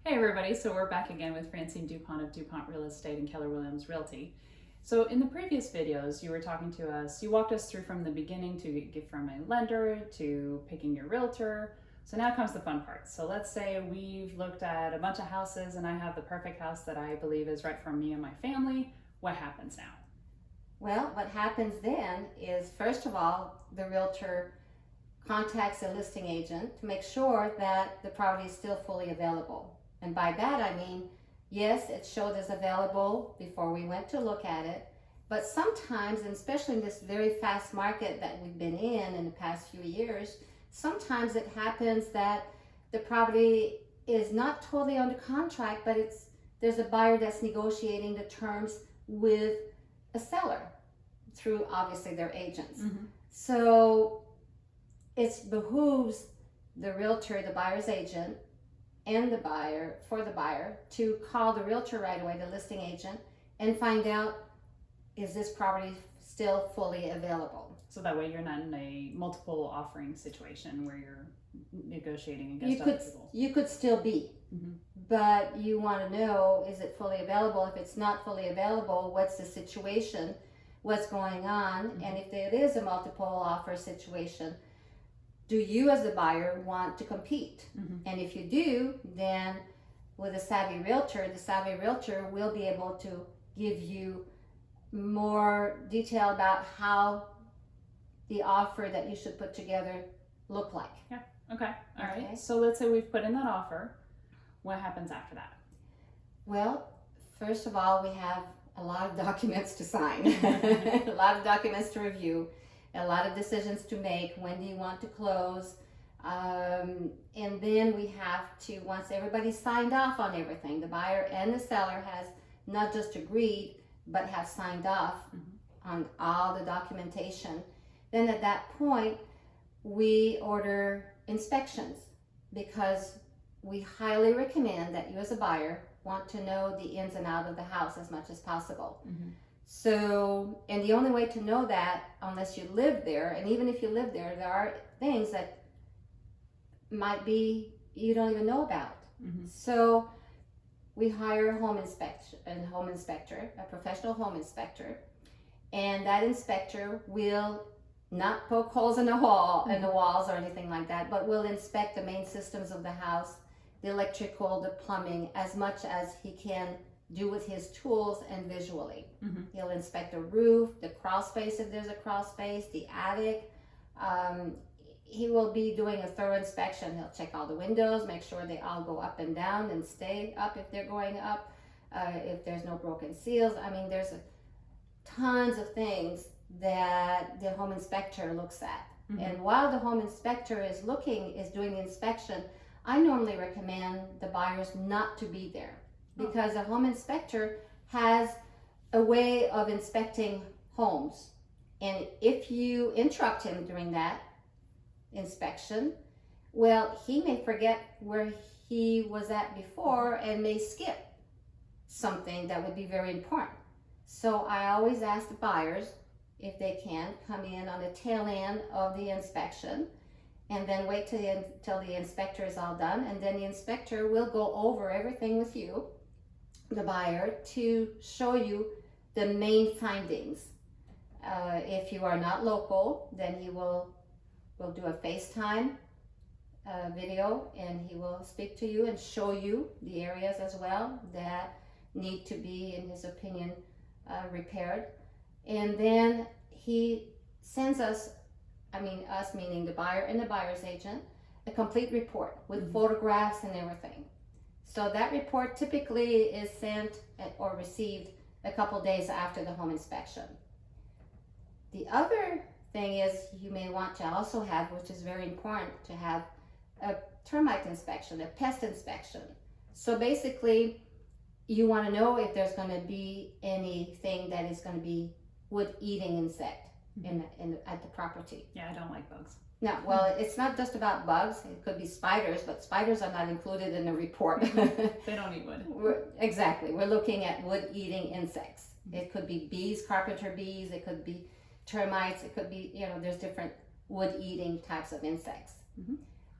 Hey everybody, so we're back again with Francine DuPont of DuPont Real Estate and Keller Williams Realty. So in the previous videos, you were talking to us, you walked us through from the beginning to get from a lender to picking your realtor. So now comes the fun part. So let's say we've looked at a bunch of houses and I have the perfect house that I believe is right for me and my family. What happens now? Well, what happens then is, first of all, the realtor contacts a listing agent to make sure that the property is still fully available. And by that I mean, yes, it showed as available before we went to look at it, but sometimes, and especially in this very fast market that we've been in the past few years, sometimes it happens that the property is not totally under contract, but there's a buyer that's negotiating the terms with a seller through obviously their agents. So it behooves the realtor, the buyer's agent, and the buyer, to call the realtor right away, the listing agent, and find out, is this property still fully available? So that way you're not in a multiple offering situation where you're negotiating against other people. You could still be, but you want to know, is it fully available? If it's not fully available, what's the situation? What's going on? And if it is a multiple offer situation, do you as the buyer want to compete? And if you do, then with a savvy realtor, the savvy realtor will be able to give you more detail about how the offer that you should put together look like. Yeah. Okay. All right. So let's say we've put in that offer. What happens after that? Well, first of all, we have a lot of documents to sign, a lot of documents to review, a lot of decisions to make. When do you want to close? And then we have to, once everybody's signed off on everything, the buyer and the seller has not just agreed, but have signed off on all the documentation. Then at that point, we order inspections, because we highly recommend that you as a buyer want to know the ins and outs of the house as much as possible. So, and the only way to know that, unless you live there, and even if you live there, there are things that might be you don't even know about. So we hire a home inspector, a professional home inspector, and that inspector will not poke holes in the walls or anything like that, but will inspect the main systems of the house, the electrical, the plumbing, as much as he can do with his tools and visually. He'll inspect the roof, the crawl space if there's a crawl space, the attic. He will be doing a thorough inspection. He'll check all the windows, make sure they all go up and down and stay up if they're going up, if there's no broken seals. I mean, there's tons of things that the home inspector looks at. And while the home inspector is doing the inspection, I normally recommend the buyers not to be there, because a home inspector has a way of inspecting homes. And if you interrupt him during that inspection, well, he may forget where he was at before and may skip something that would be very important. So I always ask the buyers, if they can, come in on the tail end of the inspection, and then wait till the inspector is all done, and then the inspector will go over everything with you, the buyer, to show you the main findings. If you are not local, then he will do a FaceTime video, and he will speak to you and show you the areas as well that need to be, in his opinion, repaired. And then he sends us meaning the buyer and the buyer's agent, a complete report with photographs and everything. So that report typically is sent or received a couple days after the home inspection. The other thing is, you may want to also have, which is very important, to have a termite inspection, a pest inspection. So basically, you want to know if there's going to be anything that is going to be wood-eating insect at the property. Yeah, I don't like bugs. No, well, it's not just about bugs. It could be spiders, but spiders are not included in the report. They don't eat wood. We're looking at wood-eating insects. It could be bees, carpenter bees. It could be termites. It could be, there's different wood-eating types of insects.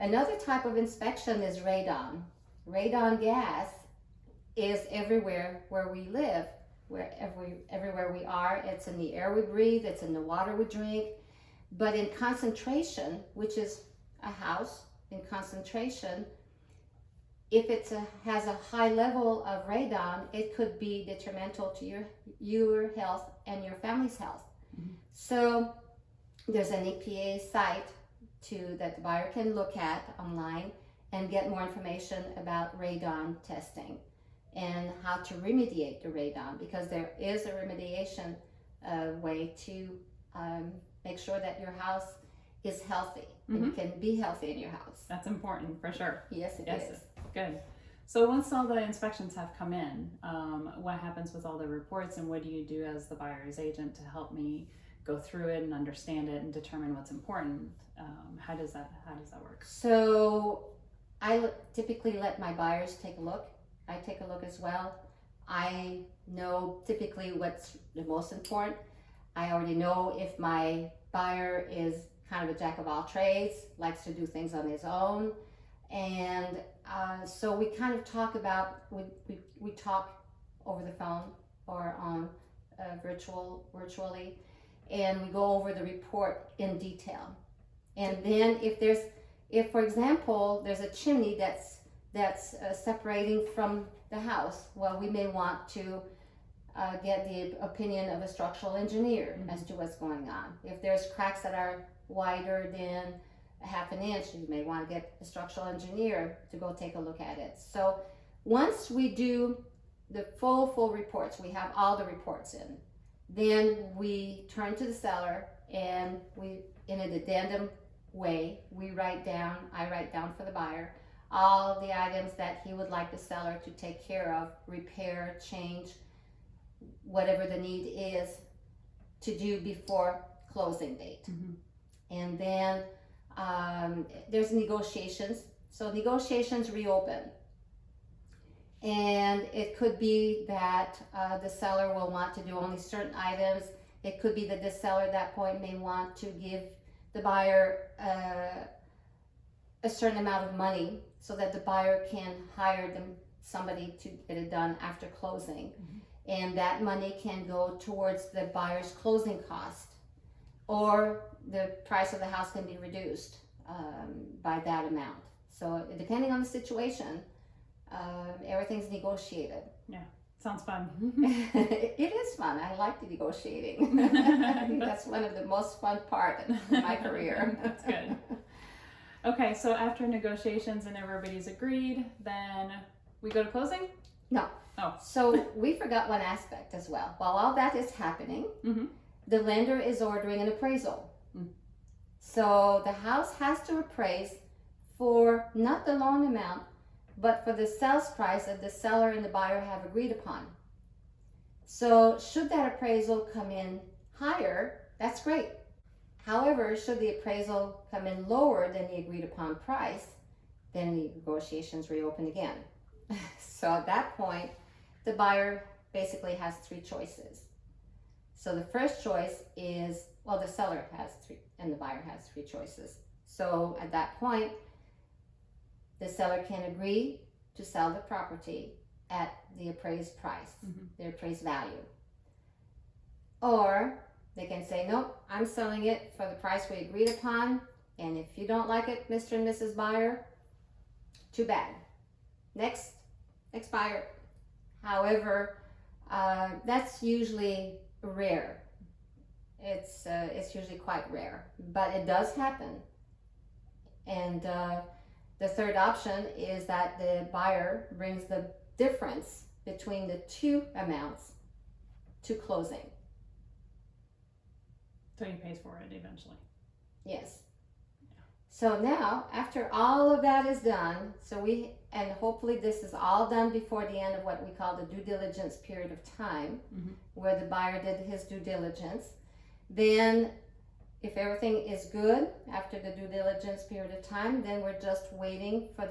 Another type of inspection is radon. radon gas is everywhere where we live, everywhere we are. It's in the air we breathe, it's in the water we drink. But in concentration, which is a house in concentration, if it has a high level of radon, it could be detrimental to your health and your family's health. Mhm. So there's an EPA site that the buyer can look at online and get more information about radon testing and how to remediate the radon, because there is a remediation way to make sure that your house is healthy and you can be healthy in your house. That's important for sure. Yes, it Yes. is. Good. So once all the inspections have come in, what happens with all the reports, and what do you do as the buyer's agent to help me go through it and understand it and determine what's important? How does that work? So I typically let my buyers take a look. I take a look as well. I know typically what's the most important. I already know if my buyer is kind of a jack of all trades, likes to do things on his own. And so we kind of talk about, we talk over the phone or on virtually, and we go over the report in detail. And then if for example, there's a chimney that's separating from the house, well, we may want to get the opinion of a structural engineer as to what's going on. If there's cracks that are wider than a half an inch, you may want to get a structural engineer to go take a look at it. So once we do the full reports, we have all the reports in, then we turn to the seller and we, in an addendum way, I write down for the buyer all the items that he would like the seller to take care of, repair, change, whatever the need is to do before closing date. And then there's negotiations. So negotiations reopen. And it could be that the seller will want to do only certain items. It could be that the seller at that point may want to give the buyer a certain amount of money so that the buyer can hire somebody to get it done after closing. And that money can go towards the buyer's closing cost, or the price of the house can be reduced by that amount. So depending on the situation, everything's negotiated. Yeah, sounds fun. It is fun. I like the negotiating. I think that's one of the most fun part of my career. That's good. Okay, so after negotiations and everybody's agreed, then we go to closing? No. Oh. So we forgot one aspect as well. While all that is happening, the lender is ordering an appraisal. So the house has to appraise for not the loan amount, but for the sales price that the seller and the buyer have agreed upon. So should that appraisal come in higher, that's great. However, should the appraisal come in lower than the agreed upon price, then the negotiations reopen again. So at that point, the buyer basically has three choices. So the first choice is, well, the seller has three and the buyer has three choices. So at that point, the seller can agree to sell the property at the appraised price, the appraised value. Or they can say, nope, I'm selling it for the price we agreed upon, and if you don't like it, Mr. and Mrs. Buyer, too bad. Next buyer. However, that's usually rare. It's usually quite rare, but it does happen. And the third option is that the buyer brings the difference between the two amounts to closing. So he pays for it eventually. Yes. So now, after all of that is done, and hopefully this is all done before the end of what we call the due diligence period of time, where the buyer did his due diligence. Then, if everything is good after the due diligence period of time, then we're just waiting for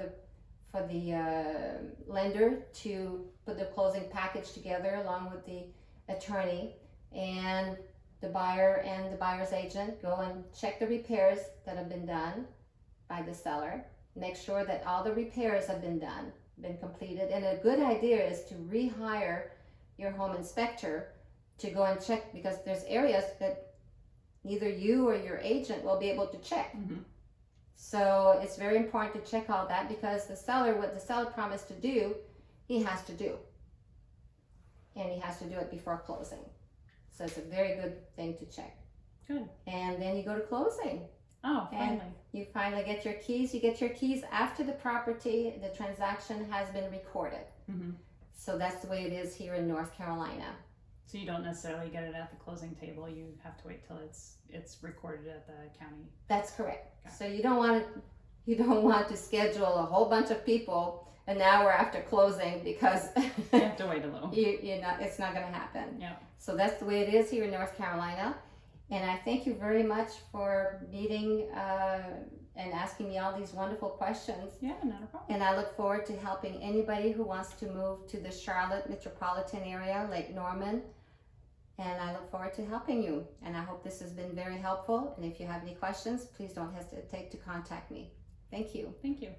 the lender to put the closing package together along with the attorney, and the buyer and the buyer's agent go and check the repairs that have been done by the seller, make sure that all the repairs have been done been completed. And a good idea is to rehire your home inspector to go and check, because there's areas that neither you or your agent will be able to check. Mm-hmm. So it's very important to check all that, because what the seller promised to do, he has to do. And he has to do it before closing. So it's a very good thing to check. Good. And then you go to closing. Oh, And finally. you finally get your keys. You get your keys after the transaction has been recorded. Mm-hmm. So that's the way it is here in North Carolina. So you don't necessarily get it at the closing table. You have to wait till it's recorded at the county. That's correct. Okay. So you don't want to schedule a whole bunch of people an hour after closing, because You have to wait a little. it's not going to happen. Yeah. So that's the way it is here in North Carolina. And I thank you very much for meeting and asking me all these wonderful questions. Yeah, not a problem. And I look forward to helping anybody who wants to move to the Charlotte metropolitan area, Lake Norman. And I look forward to helping you. And I hope this has been very helpful. And if you have any questions, please don't hesitate to contact me. Thank you. Thank you.